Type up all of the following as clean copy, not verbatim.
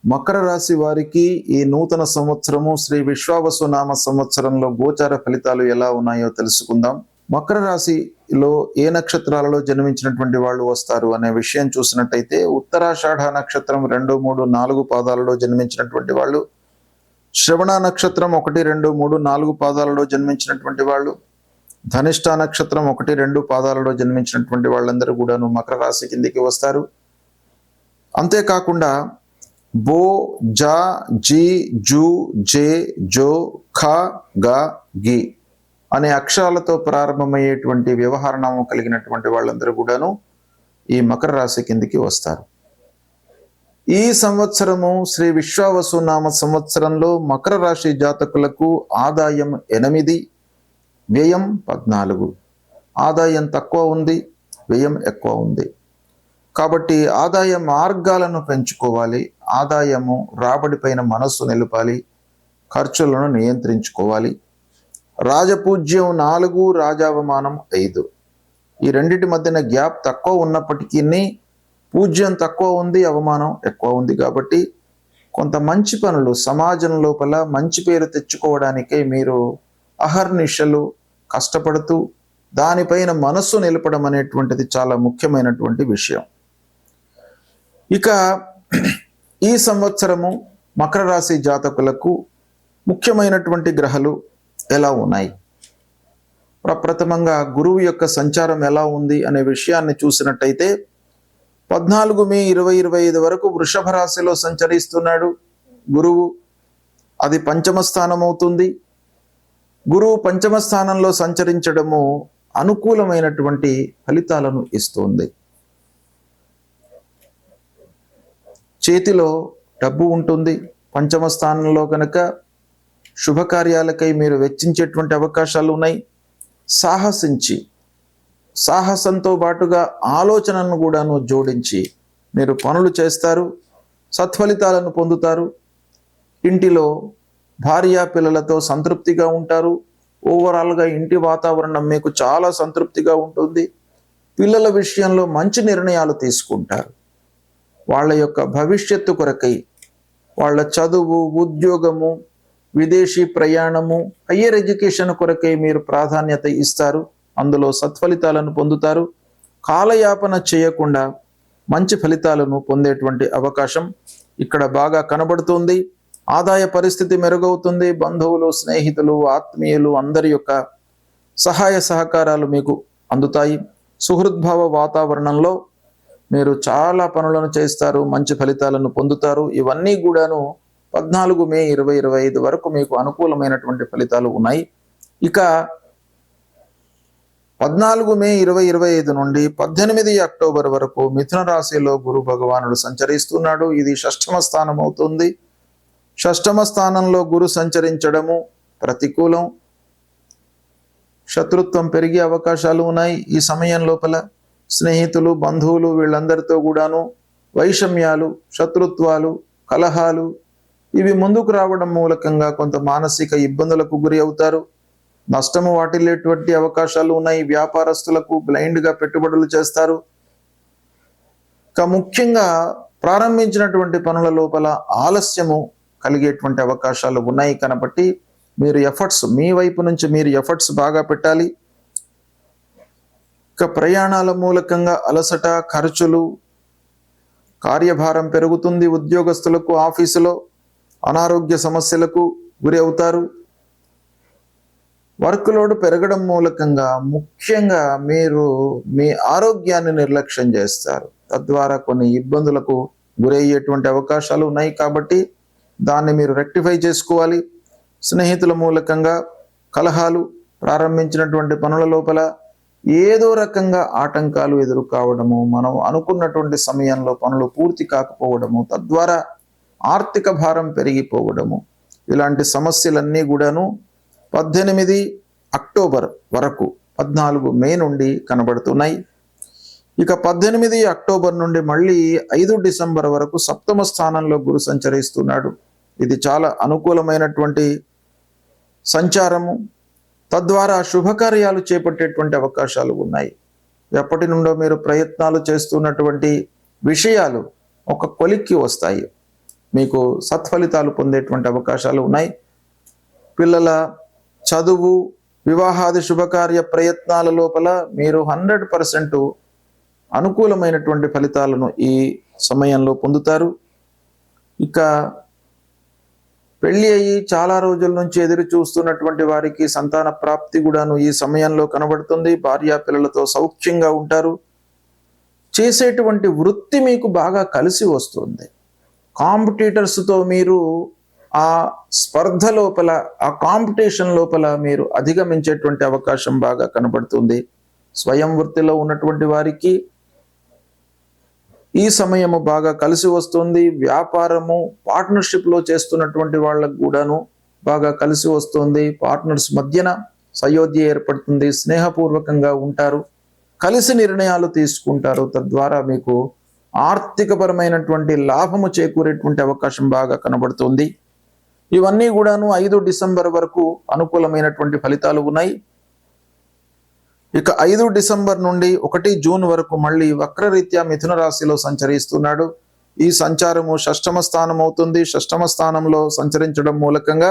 మకర రాశి వారికి ఈ నూతన సంవత్సరము శ్రీ విశ్వావసునామ సంవత్సరంలో గోచార ఫలితాలు ఎలా ఉన్నాయో తెలుసుకుందాం. మకర రాశిలో ఏ నక్షత్రాలలో జన్మించినటువంటి వాళ్ళు వస్తారు అనే విషయం చూసినట్టయితే ఉత్తరాషాఢ నక్షత్రం 2, 3, 4 పాదాలలో జన్మించినటువంటి వాళ్ళు, శ్రవణ నక్షత్రం 1, 2, 3, 4 పాదాలలో జన్మించినటువంటి వాళ్ళు, ధనిష్ట నక్షత్రం 1, 2 పాదాలలో జన్మించినటువంటి వాళ్ళందరూ కూడాను మకర రాశి కిందికి వస్తారు. అంతేకాకుండా బో, జా, జీ, జూ, జే, జో, ఖ, గ, గి అనే అక్షరాలతో ప్రారంభమయ్యేటువంటి వ్యవహారనామం కలిగినటువంటి వాళ్ళందరూ కూడాను ఈ మకర రాశి కిందికి వస్తారు. ఈ సంవత్సరము శ్రీ విశ్వావసునామ సంవత్సరంలో మకర రాశి జాతకులకు ఆదాయం 8, వ్యయం 14. ఆదాయం తక్కువ ఉంది, వ్యయం ఎక్కువ ఉంది. కాబట్టి ఆదాయ మార్గాలను పెంచుకోవాలి, ఆదాయము రాబడిపైన మనస్సు నిలపాలి, ఖర్చులను నియంత్రించుకోవాలి. రాజపూజ్యం 4, రాజావమానం 5. ఈ రెండిటి మధ్యన గ్యాప్ తక్కువ ఉన్నప్పటికీ పూజ్యం తక్కువ ఉంది, అవమానం ఎక్కువ ఉంది. కాబట్టి కొంత మంచి పనులు సమాజం లోపల మంచి పేరు తెచ్చుకోవడానికై మీరు అహర్నిశలు కష్టపడుతూ దానిపైన మనస్సు నిలపడం అనేటువంటిది చాలా ముఖ్యమైనటువంటి విషయం. ఇక ఈ సంవత్సరము మకర రాశి జాతకులకు ముఖ్యమైనటువంటి గ్రహాలు ఎలా ఉన్నాయి? ప్రప్రథమంగా గురువు యొక్క సంచారం ఎలా ఉంది అనే విషయాన్ని చూసినట్టయితే 14 మే 2025 వరకు వృషభ రాశిలో సంచరిస్తున్నాడు గురువు. అది పంచమ స్థానం అవుతుంది. గురువు పంచమ స్థానంలో సంచరించడము అనుకూలమైనటువంటి ఫలితాలను ఇస్తుంది. చేతిలో డబ్బు ఉంటుంది. పంచమ స్థానంలో కనుక శుభకార్యాలకై మీరు వెచ్చించేటువంటి అవకాశాలు ఉన్నాయి. సాహసంతో పాటుగా ఆలోచనను కూడాను జోడించి మీరు పనులు చేస్తారు, సత్ఫలితాలను పొందుతారు. ఇంటిలో భార్య పిల్లలతో సంతృప్తిగా ఉంటారు. ఓవరాల్గా ఇంటి వాతావరణం మీకు చాలా సంతృప్తిగా ఉంటుంది. పిల్లల విషయంలో మంచి నిర్ణయాలు తీసుకుంటారు. వాళ్ళ యొక్క భవిష్యత్తు కొరకై, వాళ్ళ చదువు, ఉద్యోగము, విదేశీ ప్రయాణము, హయ్యర్ ఎడ్యుకేషన్ కొరకై మీరు ప్రాధాన్యత ఇస్తారు. అందులో సత్ఫలితాలను పొందుతారు. కాలయాపన చేయకుండా మంచి ఫలితాలను పొందేటువంటి అవకాశం ఇక్కడ బాగా కనబడుతుంది. ఆదాయ పరిస్థితి మెరుగవుతుంది. బంధువులు, స్నేహితులు, ఆత్మీయులు అందరి యొక్క సహాయ సహకారాలు మీకు అందుతాయి. సుహృద్భావ వాతావరణంలో మీరు చాలా పనులను చేస్తారు, మంచి ఫలితాలను పొందుతారు. ఇవన్నీ కూడాను 14 మే 2025 వరకు మీకు అనుకూలమైనటువంటి ఫలితాలు ఉన్నాయి. ఇక 14 మే 2025 నుండి 18 అక్టోబర్ వరకు మిథున రాశిలో గురు భగవానుడు సంచరిస్తున్నాడు. ఇది షష్ఠమ స్థానం అవుతుంది. షష్ఠమ స్థానంలో గురు సంచరించడము ప్రతికూలం. శత్రుత్వం పెరిగే అవకాశాలు ఉన్నాయి. ఈ సమయం లోపల స్నేహితులు, బంధువులు వీళ్ళందరితో కూడాను వైషమ్యాలు, శత్రుత్వాలు, కలహాలు ఇవి ముందుకు రావడం మూలకంగా కొంత మానసిక ఇబ్బందులకు గురి అవుతారు. నష్టము వాటిల్లేటువంటి అవకాశాలు ఉన్నాయి. వ్యాపారస్తులకు బ్లైండ్గా పెట్టుబడులు చేస్తారు. ఇక ముఖ్యంగా ప్రారంభించినటువంటి పనుల లోపల ఆలస్యము కలిగేటువంటి అవకాశాలు ఉన్నాయి. కాబట్టి మీరు మీ వైపు నుంచి మీరు ఎఫర్ట్స్ బాగా పెట్టాలి. ఇక ప్రయాణాల మూలకంగా అలసట, ఖర్చులు, కార్యభారం పెరుగుతుంది. ఉద్యోగస్తులకు ఆఫీసులో అనారోగ్య సమస్యలకు గురి అవుతారు. వర్క్ లోడ్ పెరగడం మూలకంగా ముఖ్యంగా మీరు మీ ఆరోగ్యాన్ని నిర్లక్ష్యం చేస్తారు. తద్వారా కొన్ని ఇబ్బందులకు గురయ్యేటువంటి అవకాశాలు ఉన్నాయి. కాబట్టి దాన్ని మీరు రెక్టిఫై చేసుకోవాలి. స్నేహితుల మూలకంగా కలహాలు, ప్రారంభించినటువంటి పనుల లోపల ఏదో రకంగా ఆటంకాలు ఎదురు కావడము, మనం అనుకున్నటువంటి సమయంలో పనులు పూర్తి కాకపోవడము, తద్వారా ఆర్థిక భారం పెరిగిపోవడము, ఇలాంటి సమస్యలన్నీ కూడాను 18 అక్టోబర్ వరకు 14 మే నుండి కనబడుతున్నాయి. ఇక 18 అక్టోబర్ నుండి మళ్ళీ 5 డిసెంబర్ వరకు సప్తమ స్థానంలో గురు సంచరిస్తున్నాడు. ఇది చాలా అనుకూలమైనటువంటి సంచారము. తద్వారా శుభకార్యాలు చేపట్టేటువంటి అవకాశాలు ఉన్నాయి. ఎప్పటి నుండో మీరు ప్రయత్నాలు చేస్తున్నటువంటి విషయాలు ఒక కొలిక్కి వస్తాయి. మీకు సత్ఫలితాలు పొందేటువంటి అవకాశాలు ఉన్నాయి. పిల్లల చదువు, వివాహాది శుభకార్య ప్రయత్నాల లోపల మీరు 100% అనుకూలమైనటువంటి ఫలితాలను ఈ సమయంలో పొందుతారు. ఇక పెళ్లి అయ్యి చాలా రోజుల నుంచి ఎదురు చూస్తున్నటువంటి వారికి సంతాన ప్రాప్తి కూడాను ఈ సమయంలో కనబడుతుంది. భార్యా పిల్లలతో సౌఖ్యంగా ఉంటారు. చేసేటువంటి వృత్తి మీకు బాగా కలిసి వస్తుంది. కాంపిటీటర్స్తో మీరు ఆ స్పర్ధ లోపల, ఆ కాంపిటీషన్ లోపల మీరు అధిగమించేటువంటి అవకాశం బాగా కనబడుతుంది. స్వయం వృత్తిలో ఉన్నటువంటి వారికి ఈ సమయము బాగా కలిసి వస్తుంది. వ్యాపారము, పార్ట్నర్షిప్లో చేస్తున్నటువంటి వాళ్ళకు కూడాను బాగా కలిసి వస్తుంది. పార్ట్నర్స్ మధ్యన సయోధ్య ఏర్పడుతుంది. స్నేహపూర్వకంగా ఉంటారు. కలిసి నిర్ణయాలు తీసుకుంటారు. తద్వారా మీకు ఆర్థికపరమైనటువంటి లాభము చేకూరేటువంటి అవకాశం బాగా కనబడుతుంది. ఇవన్నీ కూడాను 5 డిసెంబర్ వరకు అనుకూలమైనటువంటి ఫలితాలు ఉన్నాయి. ఇక 5 డిసెంబర్ నుండి 1 జూన్ వరకు మళ్ళీ వక్రరీత్యా మిథున రాశిలో సంచరిస్తున్నాడు. ఈ సంచారము షష్టమ స్థానం అవుతుంది. షష్టమ స్థానంలో సంచరించడం మూలకంగా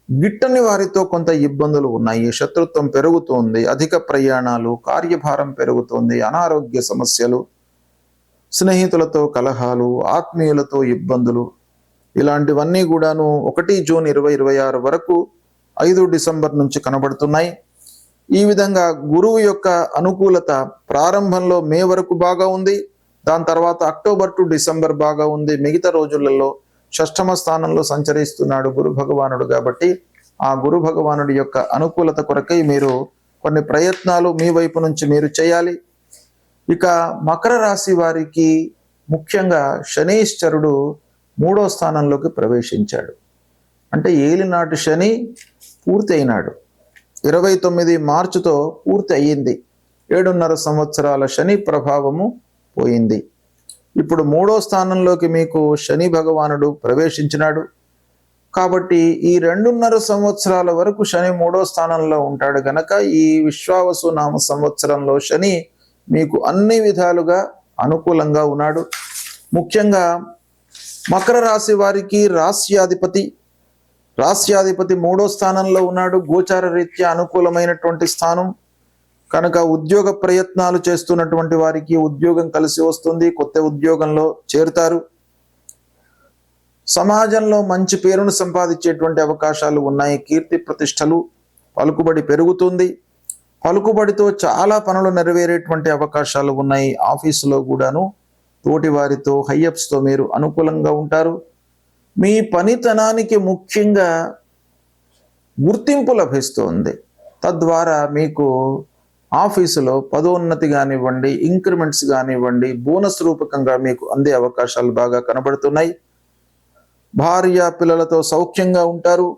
గిట్టని వారితో కొంత ఇబ్బందులు ఉన్నాయి. శత్రుత్వం పెరుగుతోంది. అధిక ప్రయాణాలు, కార్యభారం పెరుగుతోంది. అనారోగ్య సమస్యలు, స్నేహితులతో కలహాలు, ఆత్మీయులతో ఇబ్బందులు, ఇలాంటివన్నీ కూడాను 1 జూన్ 2026 వరకు 5 డిసెంబర్ నుంచి కనబడుతున్నాయి. ఈ విధంగా గురువు యొక్క అనుకూలత ప్రారంభంలో మే వరకు బాగా ఉంది. దాని తర్వాత అక్టోబర్ టు డిసెంబర్ బాగా ఉంది. మిగతా రోజులలో షష్టమ స్థానంలో సంచరిస్తున్నాడు గురు భగవానుడు. కాబట్టి ఆ గురు భగవానుడి యొక్క అనుకూలత కొరకై మీరు కొన్ని ప్రయత్నాలు మీ వైపు నుంచి మీరు చేయాలి. ఇక మకర రాశి వారికి ముఖ్యంగా శనీశ్వరుడు 3వ స్థానంలోకి ప్రవేశించాడు. అంటే ఏలినాటి శని పూర్తి అయినాడు. 29 మార్చితో పూర్తి అయ్యింది. 7.5 సంవత్సరాల శని ప్రభావము పోయింది. ఇప్పుడు 3వ స్థానంలోకి మీకు శని భగవానుడు ప్రవేశించినాడు. కాబట్టి ఈ 2.5 సంవత్సరాల వరకు శని 3వ స్థానంలో ఉంటాడు గనక ఈ విశ్వావసు నామ సంవత్సరంలో శని మీకు అన్ని విధాలుగా అనుకూలంగా ఉన్నాడు. ముఖ్యంగా మకర రాశి వారికి రాశ్యాధిపతి 3వ స్థానంలో ఉన్నాడు. గోచార రీత్యా అనుకూలమైనటువంటి స్థానం కనుక ఉద్యోగ ప్రయత్నాలు చేస్తున్నటువంటి వారికి ఉద్యోగం కలిసి వస్తుంది. కొత్త ఉద్యోగంలో చేరుతారు. సమాజంలో మంచి పేరును సంపాదించేటువంటి అవకాశాలు ఉన్నాయి. కీర్తి ప్రతిష్టలు, పలుకుబడి పెరుగుతుంది. పలుకుబడితో చాలా పనులు నెరవేరేటువంటి అవకాశాలు ఉన్నాయి. ఆఫీసులో కూడాను తోటి వారితో, హైయప్స్తో మీరు అనుకూలంగా ఉంటారు. మీ పనితనానికి ముఖ్యంగా గుర్తింపు లభిస్తుంది. తద్వారా మీకు ఆఫీసులో పదోన్నతి కానివ్వండి, ఇంక్రిమెంట్స్ కానివ్వండి, బోనస్ రూపకంగా మీకు అందే అవకాశాలు బాగా కనబడుతున్నాయి. భార్య పిల్లలతో సౌఖ్యంగా ఉంటారు.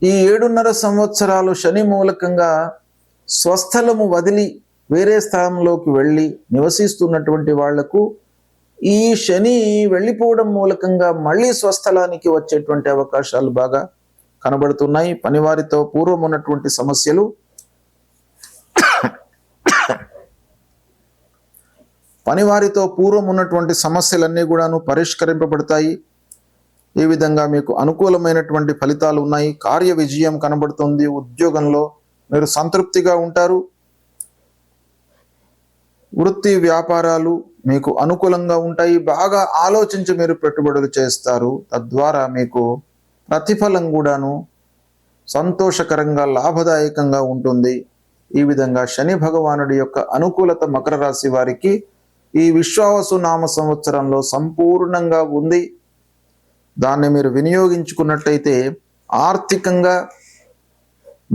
ఈ 7.5 సంవత్సరాలు శని మూలకంగా స్వస్థలము వదిలి వేరే స్థలంలోకి వెళ్ళి నివసిస్తున్నటువంటి వాళ్లకు ఈ శని వెళ్ళిపోవడం మూలకంగా మళ్ళీ స్వస్థలానికి వచ్చేటువంటి అవకాశాలు బాగా కనబడుతున్నాయి. పనివారితో పూర్వం ఉన్నటువంటి సమస్యలన్నీ కూడాను పరిష్కరింపబడతాయి. ఈ విధంగా మీకు అనుకూలమైనటువంటి ఫలితాలు ఉన్నాయి. కార్య విజయం కనబడుతుంది. ఉద్యోగంలో మీరు సంతృప్తిగా ఉంటారు. వృత్తి వ్యాపారాలు మీకు అనుకూలంగా ఉంటాయి. బాగా ఆలోచించి మీరు పెట్టుబడులు చేస్తారు. తద్వారా మీకు ప్రతిఫలం కూడాను సంతోషకరంగా, లాభదాయకంగా ఉంటుంది. ఈ విధంగా శని భగవానుడి యొక్క అనుకూలత మకర రాశి వారికి ఈ విశ్వావసు నామ సంవత్సరంలో సంపూర్ణంగా ఉంది. దాన్ని మీరు వినియోగించుకున్నట్టయితే ఆర్థికంగా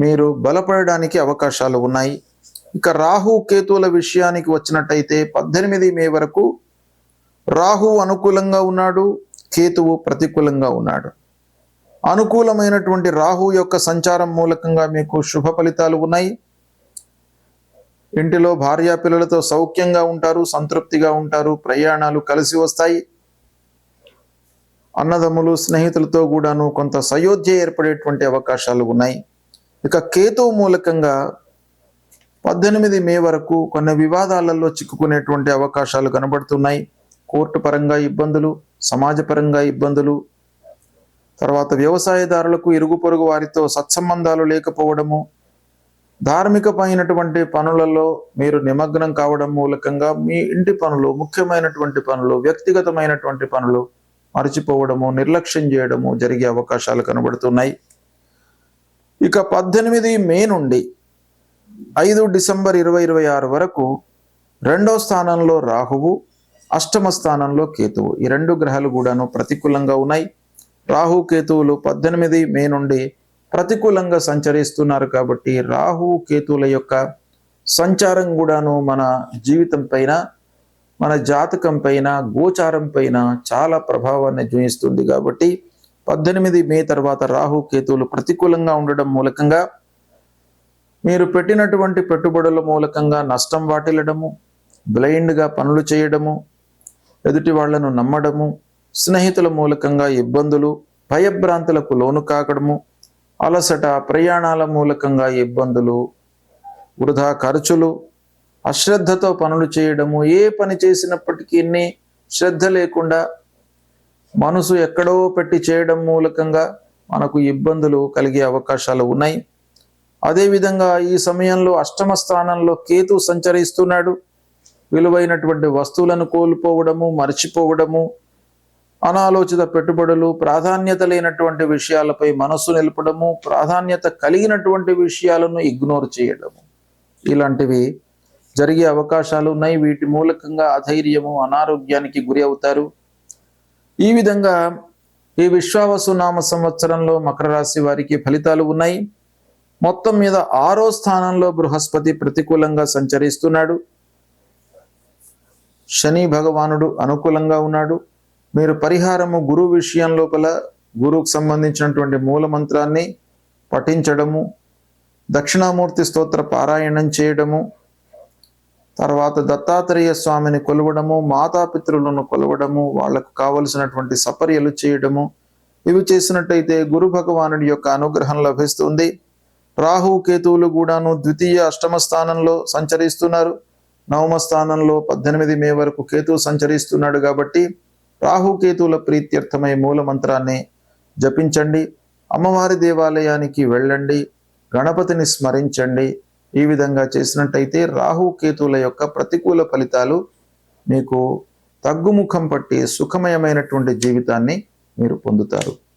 మీరు బలపడడానికి అవకాశాలు ఉన్నాయి. ఇక రాహు కేతువుల విషయానికి వచ్చినట్టయితే 18 మే వరకు రాహు అనుకూలంగా ఉన్నాడు, కేతువు ప్రతికూలంగా ఉన్నాడు. అనుకూలమైనటువంటి రాహు యొక్క సంచారం మూలకంగా మీకు శుభ ఫలితాలు ఉన్నాయి. ఇంటిలో భార్యా పిల్లలతో సౌఖ్యంగా ఉంటారు, సంతృప్తిగా ఉంటారు. ప్రయాణాలు కలిసి వస్తాయి. అన్నదమ్ములు, స్నేహితులతో కూడాను కొంత సయోధ్య ఏర్పడేటువంటి అవకాశాలు ఉన్నాయి. ఇక కేతువు మూలకంగా 18 మే వరకు కొన్ని వివాదాలలో చిక్కుకునేటువంటి అవకాశాలు కనబడుతున్నాయి. కోర్టు పరంగా ఇబ్బందులు, సమాజపరంగా ఇబ్బందులు, తర్వాత వ్యవసాయదారులకు ఇరుగు పొరుగు వారితో సత్సంబంధాలు లేకపోవడము, ధార్మికమైనటువంటి పనులలో మీరు నిమగ్నం కావడం మూలకంగా మీ ఇంటి పనులు, ముఖ్యమైనటువంటి పనులు, వ్యక్తిగతమైనటువంటి పనులు మర్చిపోవడము, నిర్లక్ష్యం చేయడము జరిగే అవకాశాలు కనబడుతున్నాయి. ఇక 18 మే నుండి 5 డిసెంబర్ 2026 వరకు 2వ స్థానంలో రాహువు, అష్టమ స్థానంలో కేతువు, ఈ 2 గ్రహాలు కూడాను ప్రతికూలంగా ఉన్నాయి. రాహు కేతువులు 18 మే నుండి ప్రతికూలంగా సంచరిస్తున్నారు కాబట్టి రాహు కేతువుల యొక్క సంచారం కూడాను మన జీవితం పైన, మన జాతకం పైన, గోచారం పైన చాలా ప్రభావాన్ని చూపిస్తుంది. కాబట్టి 18 మే తర్వాత రాహు కేతువులు ప్రతికూలంగా ఉండడం మూలకంగా మీరు పెట్టినటువంటి పెట్టుబడుల మూలకంగా నష్టం వాటిల్లడము, బ్లైండ్గా పనులు చేయడము, ఎదుటి వాళ్లను నమ్మడము, స్నేహితుల మూలకంగా ఇబ్బందులు, భయభ్రాంతులకు లోను కాకడము, అలసట, ప్రయాణాల మూలకంగా ఇబ్బందులు, వృధా ఖర్చులు, అశ్రద్ధతో పనులు చేయడము, ఏ పని చేసినప్పటికీ శ్రద్ధ లేకుండా మనసు ఎక్కడో పెట్టి చేయడం మూలకంగా మనకు ఇబ్బందులు కలిగే అవకాశాలు ఉన్నాయి. అదేవిధంగా ఈ సమయంలో అష్టమ స్థానంలో కేతు సంచరిస్తున్నాడు. విలువైనటువంటి వస్తువులను కోల్పోవడము, మర్చిపోవడము, అనాలోచిత పెట్టుబడులు, ప్రాధాన్యత లేనటువంటి విషయాలపై మనసు నిలపడము, ప్రాధాన్యత కలిగినటువంటి విషయాలను ఇగ్నోర్ చేయడము, ఇలాంటివి జరిగే అవకాశాలు ఉన్నాయి. వీటి మూలకంగా అధైర్యము, అనారోగ్యానికి గురి అవుతారు. ఈ విధంగా ఈ విశ్వావసు నామ సంవత్సరంలో మకర రాశి వారికి ఫలితాలు ఉన్నాయి. మొత్తం మీద 6వ స్థానంలో బృహస్పతి ప్రతికూలంగా సంచరిస్తున్నాడు. శని భగవానుడు అనుకూలంగా ఉన్నాడు. మీరు పరిహారము గురువు విషయం లోపల గురువుకు సంబంధించినటువంటి మూల మంత్రాన్ని పఠించడము, దక్షిణామూర్తి స్తోత్ర పారాయణం చేయడము, తర్వాత దత్తాత్రేయ స్వామిని కొలవడము, మాతాపితృలను కొలవడము, వాళ్లకు కావలసినటువంటి సపర్యలు చేయడము, ఇవి చేసినట్టయితే గురు భగవానుడి యొక్క అనుగ్రహం లభిస్తుంది. రాహు కేతువులు కూడాను ద్వితీయ అష్టమ స్థానంలో సంచరిస్తున్నారు. 9వ స్థానంలో 18 మే వరకు కేతువు సంచరిస్తున్నాడు. కాబట్టి రాహు కేతువుల ప్రీత్యర్థమై మూల మంత్రాన్ని జపించండి, అమ్మవారి దేవాలయానికి వెళ్ళండి, గణపతిని స్మరించండి. ఈ విధంగా చేసినట్టయితే రాహు కేతువుల యొక్క ప్రతికూల ఫలితాలు మీకు తగ్గుముఖం పట్టి సుఖమయమైనటువంటి జీవితాన్ని మీరు పొందుతారు.